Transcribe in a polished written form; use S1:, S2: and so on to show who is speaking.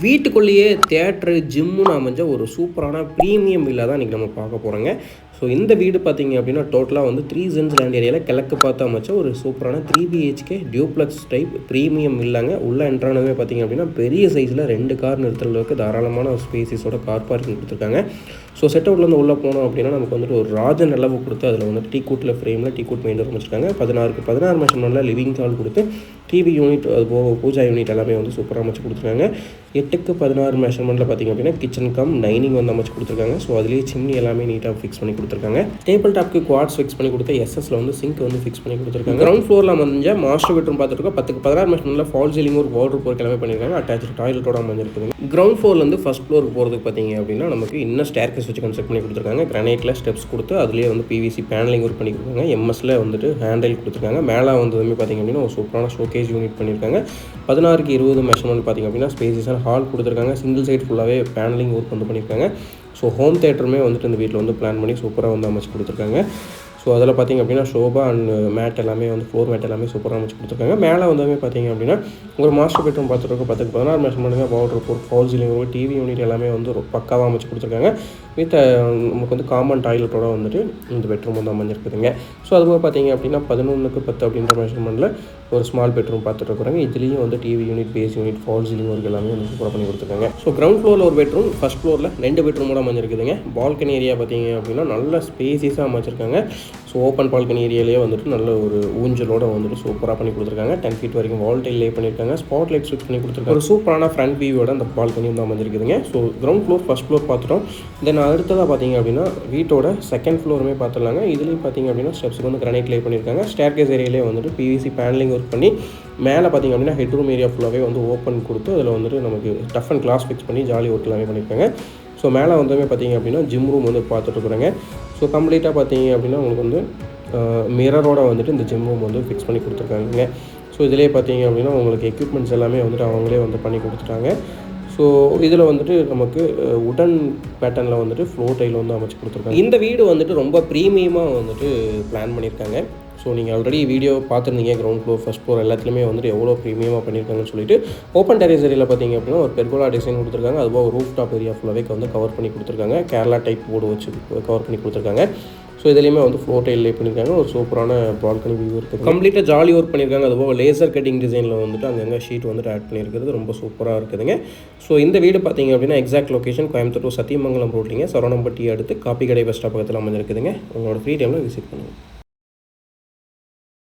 S1: வீட்டுக்குள்ளேயே தியேட்டரு, ஜிம்முன்னு அமைஞ்ச ஒரு சூப்பரான ப்ரீமியம் வில்லா தான் இன்றைக்கி நம்ம பார்க்க போகிறோங்க. ஸோ இந்த வீடு பார்த்திங்க அப்படின்னா டோட்டலாக வந்து 3 சென்ட்ஸ் லேண்ட் ஏரியாவில் கிழக்கு பார்த்து அமைச்ச ஒரு சூப்பரான 3 BHK டியூப்ளக்ஸ் டைப் ப்ரீமியம் வில்லாங்க. உள்ளே என்ட்ரானவே பார்த்திங்க அப்படின்னா பெரிய சைஸில் 2 கார் நிறுத்துற அளவுக்கு தாராளமான ஸ்பேசிஸோட கார் பார்க்கிங் கொடுத்துருக்காங்க. ஸோ செட் அவுட்லேருந்து உள்ளே போனோம் அப்படின்னா நமக்கு வந்துட்டு ஒரு ராஜன் அளவு கொடுத்து அதில் வந்துட்டு டீ கூட்டில் ஃப்ரேமில் டீ கூட் மெயின் வச்சுருக்காங்க. 16 மெஷர்மெண்ட்டில் லிவிங் ஹால் கொடுத்து டிவி யூனிட் அது போக பூஜா யூனிட் எல்லாமே வந்து சூப்பராக அமைச்சு கொடுத்துருக்காங்க. 8x16 மெஷர்மெண்ட்டில் பார்த்திங்க அப்படின்னா கிச்சன் கம் டைனிங் வந்து அமைச்சு கொடுத்துருக்காங்க. ஸோ அதுலேயே சிம்னி எல்லாமே நீட்டாக ஃபிக்ஸ் பண்ணி கொடுத்துருக்காங்க. டேபிள் டாப்க்கு குவாட்ஸ் ஃபிக்ஸ் பண்ணி கொடுத்து எஸ்எஸ்ல வந்து சிங்க் வந்து ஃபிக்ஸ் பண்ணி கொடுத்துருக்காங்க. கிரவுண்ட் ஃப்ளோரில் அமைஞ்ச மாஸ்டர் பெட்ரூம் பார்த்துருக்கோம். 10x16 மெஷர்மெண்ட்டில் ஃபால் சீலிங் ஒரு வார்ட்ரோப் போர்க் எல்லாமே பண்ணியிருக்காங்க. அட்டாச்சு டாய்லெட்டோட அமைஞ்சிருக்குதுங்க. கிரவுண்ட் ஃப்ளோர்லேருந்து ஃபஸ்ட் ஃப்ளோருக்கு போகிறதுக்கு பார்த்திங்க அப்படின்னா நமக்கு இன்னும் ஸ்டேர்கேஸ் வச்சு கன்ஸ்ட்ரக்ட் பண்ணி கொடுத்துருக்காங்க. கிரானைட்டில் ஸ்டெப்ஸ் கொடுத்து அதுலேயே வந்து பிவிசி பேனலிங் ஒர்க் பண்ணி கொடுத்துருக்காங்க. எம்எஸ்ல வந்துட்டு ஹேண்டில் கொடுத்துருக்காங்க. மேலே வந்து பார்த்திங்க அப்படின்னா ஒரு சூப்பரான ஷோகேஸ் யூனிட் பண்ணியிருக்காங்க. 16x20 மெஷர்மெண்ட் பார்த்திங்க அப்படின்னா ஸ்பேசியஸான ஹால் கொடுத்துருக்காங்க. சிங்கிள் சைட் ஃபுல்லாகவே பேனலிங் ஒர்க் வந்து பண்ணியிருக்காங்க. ஸோ ஹோம் தேட்டருமே வந்துட்டு இந்த வீட்டில் வந்து பிளான் பண்ணி சூப்பராக வந்து அமைச்சு கொடுத்துருக்காங்க. ஸோ அதில் பார்த்திங்க அப்படின்னா ஷோபா அண்ட் மேட் எல்லாமே வந்து ஃப்ளோர் மேட் எல்லாமே சூப்பராக அமைச்சு கொடுத்துருக்காங்க. மேலே வந்து பார்த்திங்க அப்படின்னா ஒரு மாஸ்டர் பெட்ரூம் பார்த்துருக்கோம். 10x16 மெஷர்மெண்ட்டுங்க வார்ட்ரோப் ஒரு ஃபால் சீலிங் ஒரு டிவி யூனிட் எல்லாமே வந்து ஒரு பக்காவாக அமைச்சு கொடுத்துருக்காங்க. வித் நமக்கு வந்து காமன் டாய்லெட்டோட வந்துட்டு இந்த பெட்ரூம் வந்து அமைஞ்சிருக்குதுங்க. ஸோ அதுபோல் பார்த்திங்க அப்படின்னா 11x10 அப்படின்ற மெஷர்மெண்ட்டில் ஒரு ஸ்மால் பெட்ரூம் பார்த்துட்டு இருக்கிறாங்க. இதுலேயும் வந்து TV unit base unit false ceiling work எல்லாமே வந்து சூப்பராக பண்ணி கொடுத்துருக்காங்க. ஸோ கிரவுண்ட் ஃப்ளோரில் ஒரு பெட்ரூம், ஃபஸ்ட் ஃப்ளோரில் 2 பெட்ரூமோட அமைஞ்சிருக்குதுங்க. பால்கனி ஏரியா பார்த்திங்க அப்படின்னா நல்ல ஸ்பேசிஸாக அமைச்சிருக்காங்க. ஸோ ஓப்பன் பால்கனி ஏரியாலேயே வந்துட்டு நல்ல ஒரு ஊஞ்சலோட வந்துட்டு சூப்பராக பண்ணி கொடுத்துருக்காங்க. 10 feet வரைக்கும் வால் டைல் லே பண்ணியிருக்காங்க. ஸ்பாட் லைட் ஸ்விட்ச் பண்ணி கொடுத்துருக்காங்க. ஒரு சூப்பரான ஃப்ரண்ட் வியூவோட அந்த பால்கனி வந்து அமைஞ்சிருக்குதுங்க. So ground floor first floor பார்த்துட்டோம். தென் அடுத்ததாக பார்த்திங்க அப்படின்னா வீட்டோட செகண்ட் ஃப்ளோருமே பார்த்துடலாங்க. இதுலேயும் பார்த்திங்க அப்படின்னா ஸ்டெப்ஸுக்கு வந்து கிரானைட் லே பண்ணியிருக்காங்க. ஸ்டேர்கேஸ் ஏரியாலே வந்துட்டு பிவிசி பேனலிங் ஒர்க் பண்ணி மேலே பார்த்திங்க அப்படின்னா ஹெட்ரூம் ஏரியா ஃபுல்லாகவே வந்து ஓப்பன் கொடுத்து அதில் வந்துட்டு நமக்கு டஃப் அண்ட் கிளாஸ் ஃபிக்ஸ் பண்ணி ஜாலி ஒர்க் எல்லாமே பண்ணியிருக்காங்க. ஸோ மேலே பார்த்திங்க அப்படின்னா ஜிம் ரூம் வந்து பார்த்துட்டு இருக்கிறாங்க. ஸோ கம்ப்ளீட்டாக பார்த்திங்க அப்படின்னா உங்களுக்கு வந்து மிரரோட வந்துட்டு இந்த ஜிம் ரூம் வந்து ஃபிக்ஸ் பண்ணி கொடுத்துருக்காங்க. ஸோ இதிலே பார்த்திங்க அப்படின்னா உங்களுக்கு எக்யூப்மெண்ட்ஸ் எல்லாமே வந்துட்டு அவங்களே வந்து பண்ணி கொடுத்துட்டாங்க. ஸோ இதில் வந்துட்டு நமக்கு உடன் பேட்டர்னில் வந்துட்டு ஃப்ளோர் டைல் வந்து அமைச்சு கொடுத்துருக்காங்க. இந்த வீடு வந்துட்டு ரொம்ப ப்ரீமியமாக வந்துட்டு பிளான் பண்ணியிருக்காங்க. ஸோ நீங்கள் ஆல்ரெடி வீடியோ பார்த்துருந்தீங்க. கிரவுண்ட் ஃப்ளோர் ஃபஸ்ட் ஃப்ளோர் எல்லாத்துலேயுமே வந்துட்டு எவ்வளோ ப்ரீமியமாக பண்ணியிருக்காங்கன்னு சொல்லிட்டு ஓப்பன் டெரேஸ் ஏரியாவில் பார்த்திங்க அப்படின்னா ஒரு பெர்கோலா டிசைன் கொடுத்துருக்காங்க. அதுபோக ரூஃப் டாப் ஏரியா ஃபுல்லாகவே வந்து கவர் பண்ணி கொடுத்துருக்காங்க. கேரளா டைப் போர்டு வச்சு கவர் பண்ணி கொடுத்துருக்காங்க. ஸோ இதுலேயுமே வந்து ஃப்ளோர் டைல் லே பண்ணியிருக்காங்க. ஒரு சூப்பரான பால்கனி வியூ இருக்குது. கம்ப்ளீட்டாக ஜாலி ஒர்க் பண்ணியிருக்காங்க. அதுபோக லேசர் கட்டிங் டிசைனில் வந்துட்டு அங்கங்கே ஷீட் வந்துட்டு ஆட் பண்ணியிருக்கிறது ரொம்ப சூப்பராக இருக்குதுங்க. ஸோ இந்த வீடு பார்த்திங்க அப்படின்னா எக்ஸாக்ட் லொக்கேஷன் கோயம்புத்தூர் சத்தியமங்கலம் ரோட்லிங்க சரவணம்பட்டி அடுத்து காப்பிக்கடை பஸ் ஸ்டாப் பக்கத்தில் அமைஞ்சிருக்குதுங்க. உங்களோட ஃப்ரீ டைமில் விசிட் பண்ணுங்கள்.